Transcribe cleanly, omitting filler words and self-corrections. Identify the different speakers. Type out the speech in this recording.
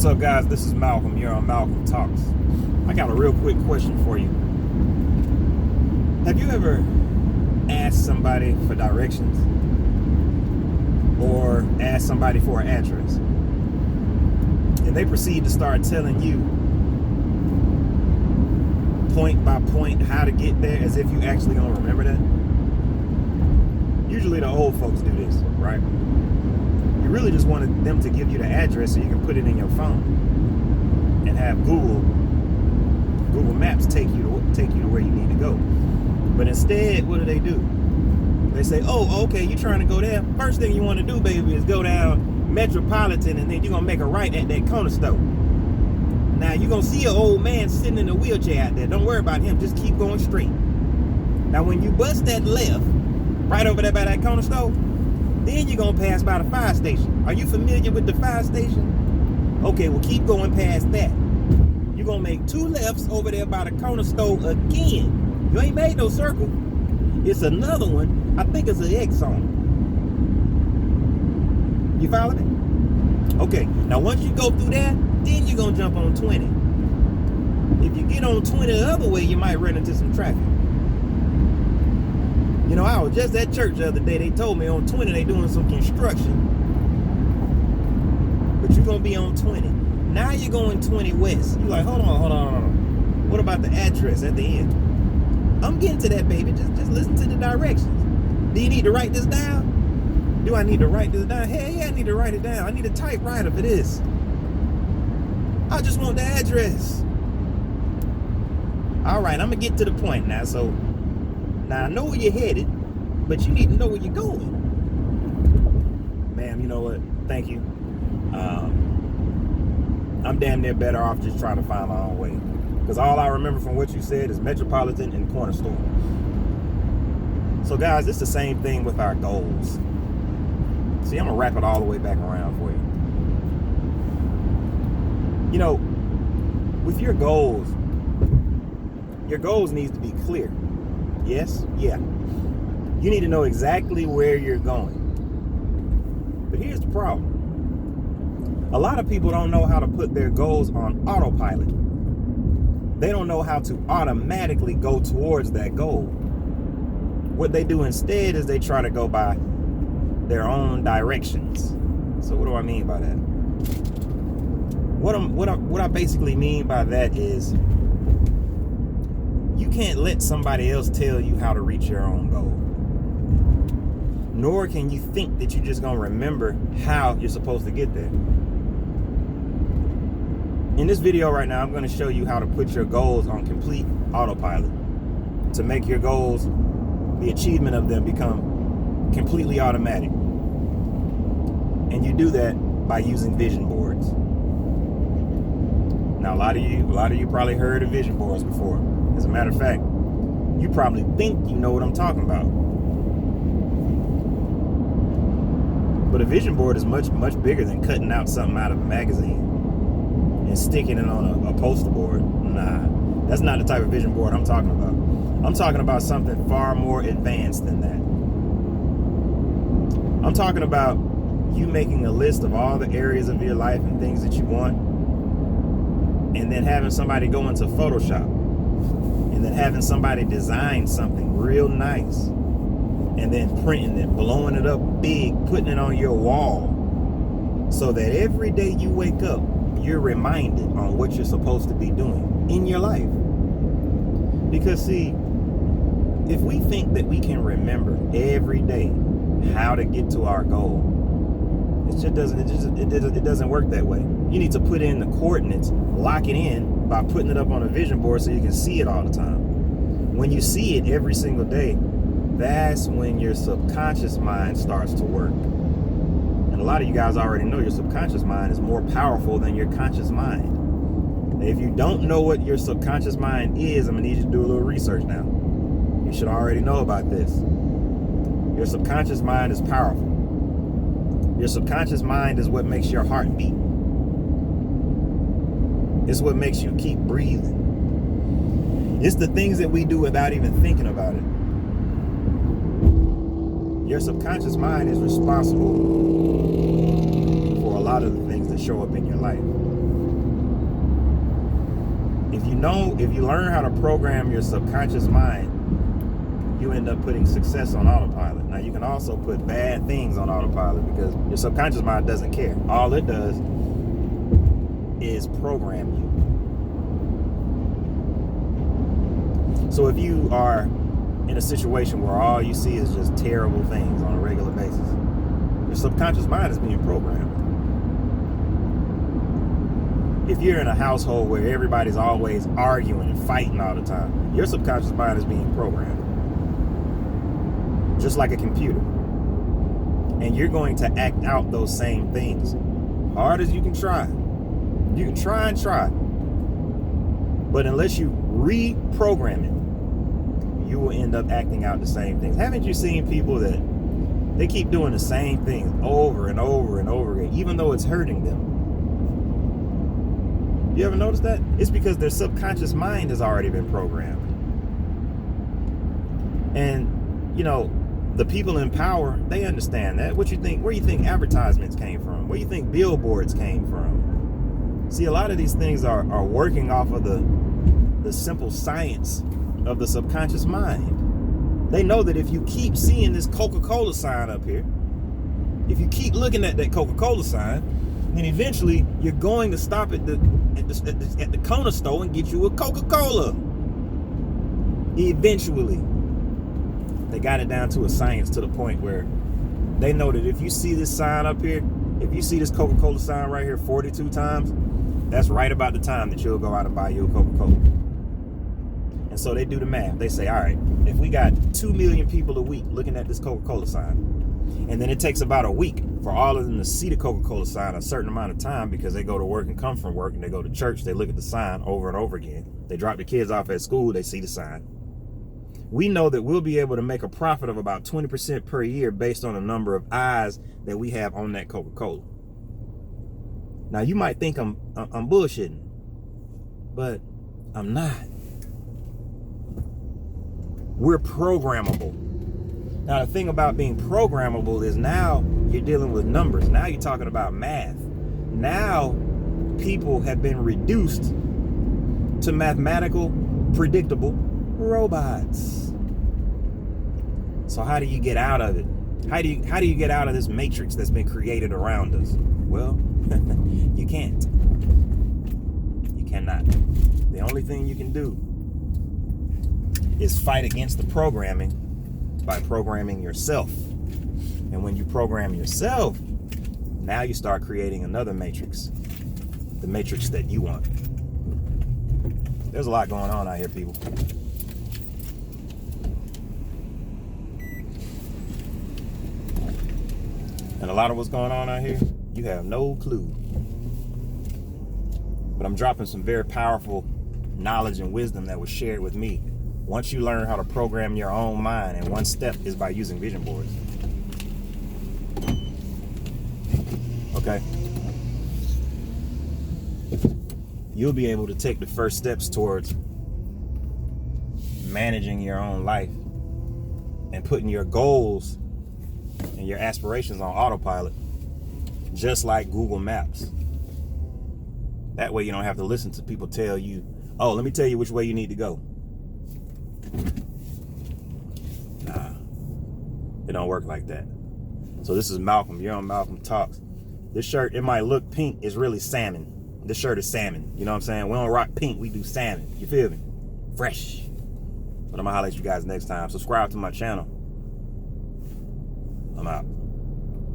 Speaker 1: What's up, guys? This is Malcolm here on Malcolm Talks. I got a real quick question for you. Have you ever asked somebody for directions or asked somebody for an address and they proceed to start telling you point by point how to get there as if you actually don't remember that? Usually the old folks do this, right? You really just wanted them to give you the address so you can put it in your phone and have Google Maps take you to where you need to go. But instead, what do? They say, oh, okay, you trying to go there? First thing you want to do, baby, is go down Metropolitan, and then you're going to make a right at that corner store. Now, you're going to see an old man sitting in a wheelchair out there. Don't worry about him. Just keep going straight. Now, when you bust that left, right over there by that corner store, then you're going to pass by the fire station. Are you familiar with the fire station? Okay, well, keep going past that. You're going to make two lefts over there by the corner store again. You ain't made no circle. It's another one. I think it's an X on it. You follow me? Okay, now once you go through that, then you're going to jump on 20. If you get on 20 the other way, you might run into some traffic. You know, I was just at church the other day. They told me on 20 they doing some construction. But you're going to be on 20. Now you're going 20 west. You're like, hold on. What about the address at the end? I'm getting to that, baby. Just listen to the directions. Do you need to write this down? Do I need to write this down? Hey, yeah, I need to write it down. I need a typewriter for this. I just want the address. All right, I'm going to get to the point now. So, now I know where you're headed, but you need to know where you're going. Ma'am, you know what? Thank you. I'm damn near better off just trying to find my own way. Because all I remember from what you said is Metropolitan and corner store. So guys, it's the same thing with our goals. See, I'm going to wrap it all the way back around for you. You know, with your goals need to be clear. Yes? Yeah. You need to know exactly where you're going. But here's the problem. A lot of people don't know how to put their goals on autopilot. They don't know how to automatically go towards that goal. What they do instead is they try to go by their own directions. So what do I mean by that? What I basically mean by that is you can't let somebody else tell you how to reach your own goal. Nor can you think that you're just going to remember how you're supposed to get there. In this video right now, I'm going to show you how to put your goals on complete autopilot to make your goals, the achievement of them, become completely automatic. And you do that by using vision boards. Now, a lot of you probably heard of vision boards before. As a matter of fact, you probably think you know what I'm talking about. But a vision board is much bigger than cutting out something out of a magazine and sticking it on a poster board. Nah, that's not the type of vision board I'm talking about. I'm talking about something far more advanced than that. I'm talking about you making a list of all the areas of your life and things that you want, and then having somebody go into Photoshop, and then having somebody design something real nice, and then printing it, blowing it up big, putting it on your wall, so that every day you wake up, you're reminded on what you're supposed to be doing in your life. Because see, if we think that we can remember every day how to get to our goal, it doesn't work that way. You need to put in the coordinates, lock it in by putting it up on a vision board so you can see it all the time. When you see it every single day, that's when your subconscious mind starts to work. And a lot of you guys already know your subconscious mind is more powerful than your conscious mind. And if you don't know what your subconscious mind is, I'm gonna need you to do a little research now. You should already know about this. Your subconscious mind is powerful. Your subconscious mind is what makes your heart beat. It's what makes you keep breathing. It's the things that we do without even thinking about it. Your subconscious mind is responsible for a lot of the things that show up in your life. If you learn how to program your subconscious mind, you end up putting success on autopilot. Now, you can also put bad things on autopilot because your subconscious mind doesn't care. All it does is program you. So if you are in a situation where all you see is just terrible things on a regular basis, your subconscious mind is being programmed. If you're in a household where everybody's always arguing and fighting all the time, your subconscious mind is being programmed. Just like a computer. And you're going to act out those same things. Hard as you can try. You can try and try. But unless you reprogram it, you will end up acting out the same things. Haven't you seen people that they keep doing the same things over and over and over again, even though it's hurting them? You ever notice that? It's because their subconscious mind has already been programmed. And, you know, the people in power, they understand that. What you think? Where you think advertisements came from? Where you think billboards came from? See, a lot of these things are working off of the simple science of the subconscious mind. They know that if you keep seeing this Coca-Cola sign up here, if you keep looking at that Coca-Cola sign, then eventually you're going to stop at the corner store and get you a Coca-Cola. Eventually. They got it down to a science to the point where they know that if you see this sign up here, if you see this Coca-Cola sign right here 42 times, that's right about the time that you'll go out and buy you a Coca-Cola. And so they do the math. They say, all right, if we got 2 million people a week looking at this Coca-Cola sign, and then it takes about a week for all of them to see the Coca-Cola sign a certain amount of time because they go to work and come from work and they go to church, they look at the sign over and over again. They drop the kids off at school, they see the sign. We know that we'll be able to make a profit of about 20% per year based on the number of eyes that we have on that Coca-Cola. Now, you might think I'm bullshitting, but I'm not. We're programmable. Now, the thing about being programmable is now you're dealing with numbers. Now you're talking about math. Now people have been reduced to mathematical, predictable robots. So how do you get out of it? How do you get out of this matrix that's been created around us? Well, you can't. You cannot. The only thing you can do is fight against the programming by programming yourself. And when you program yourself, now you start creating another matrix. The matrix that you want. There's a lot going on out here, people. And a lot of what's going on out here, you have no clue. But I'm dropping some very powerful knowledge and wisdom that was shared with me. Once you learn how to program your own mind, and one step is by using vision boards. Okay? You'll be able to take the first steps towards managing your own life and putting your goals and your aspirations on autopilot, just like Google Maps. That way you don't have to listen to people tell you, oh, let me tell you which way you need to go. Nah, it don't work like that. So this is Malcolm. You're on Malcolm Talks. This shirt, it might look pink, it's really salmon. This shirt is salmon. You know what I'm saying? We don't rock pink, we do salmon. You feel me? Fresh. But I'm gonna holler at you guys next time. Subscribe to my channel. I'm out.